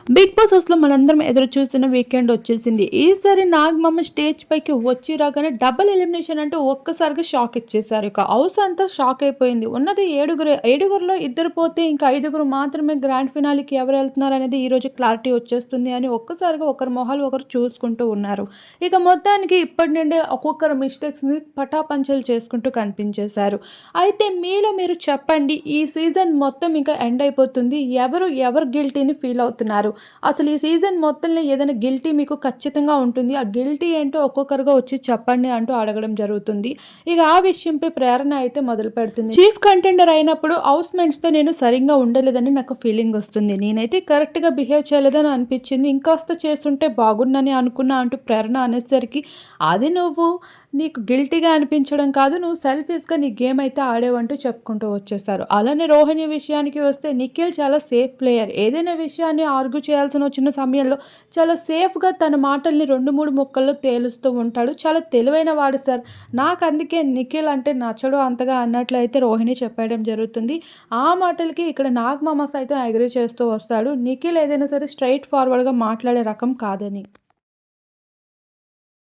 Big boss హౌస్‌లో మనందరం ఎదురు చూస్తున్న వీకెండ్ వచ్చేసింది. ఈసారి నాగమామ స్టేజ్ పైకి వచ్చి రాగానే డబుల్ ఎలిమినేషన్ అంటూ ఒక్కసారిగా షాక్ ఇచ్చేసారు. ఇక హౌస్ అంతా షాక్ అయిపోయింది. ఉన్నది ఏడుగురే. ఏడుగురిలో ఇద్దరు పోతే ఇంకా ఐదుగురు మాత్రమే గ్రాండ్ ఫినాలేకి ఎవరెళ్తున్నారనేది ఈరోజు క్లారిటీ వచ్చేస్తుంది అని ఒక్కసారిగా ఒకరి మొహాలు ఒకరు చూసుకుంటూ ఉన్నారు. ఇక మొత్తానికి ఇప్పటి నుండే ఒక్కొక్కరు మిస్టేక్స్‌ని పటాపంచలు చేసుకుంటూ కనిపించేశారు. అయితే మీలో మీరు చెప్పండి. ఈ సీజన్ మొత్తం ఇంకా ఎండ్ అయిపోతుంది. ఎవరు గిల్టీని ఫీల్ అవుతున్నారు? అసలు ఈ సీజన్ మొత్తంలో ఏదైనా గిల్టీ మీకు ఖచ్చితంగా ఉంటుంది. ఆ గిల్టీ ఏంటో ఒక్కొక్కరుగా వచ్చి చెప్పండి అంటూ అడగడం జరుగుతుంది. ఇక ఆ విషయంపై ప్రేరణ అయితే మొదలుపెడుతుంది. చీఫ్ కంటెండర్ అయినప్పుడు హౌస్ మేట్స్‌తో నేను సరిగ్గా ఉండలేదని నాకు ఫీలింగ్ వస్తుంది. నేనైతే కరెక్ట్‌గా బిహేవ్ చేయలేదని అనిపించింది. ఇంకాస్త చేసుంటే బాగుండని అనుకున్నా అంటూ ప్రేరణ అనేసరికి అది నీకు గిల్టీగా అనిపించడం కాదు. నువ్వు సెల్ఫిష్‌గా నీ గేమ్ అయితే ఆడావంటూ చెప్పుకుంటూ వచ్చేసారు. అలానే రోహిణి విషయానికి వస్తే నిఖిల్ చాలా సేఫ్ ప్లేయర్. ఏదైనా విషయాన్ని ఆర్గ్యూ చేయాల్సిన వచ్చిన సమయంలో చాలా సేఫ్‌గా తన మాటల్ని 2, 3 ముక్కల్లో తేలుస్తూ ఉంటాడు. చాలా తెలివైన వాడు సార్. నాకందుకే నిఖిల్ అంటే నచ్చడు అంతగా అన్నట్లయితే రోహిణి చెప్పేయడం జరుగుతుంది. ఆ మాటలకి ఇక్కడ నాగమామ సైతం అగ్రీ చేస్తూ వస్తాడు. నిఖిల్ ఏదైనా సరే స్ట్రెయిట్ ఫార్వర్డ్‌గా మాట్లాడే రకం కాదని.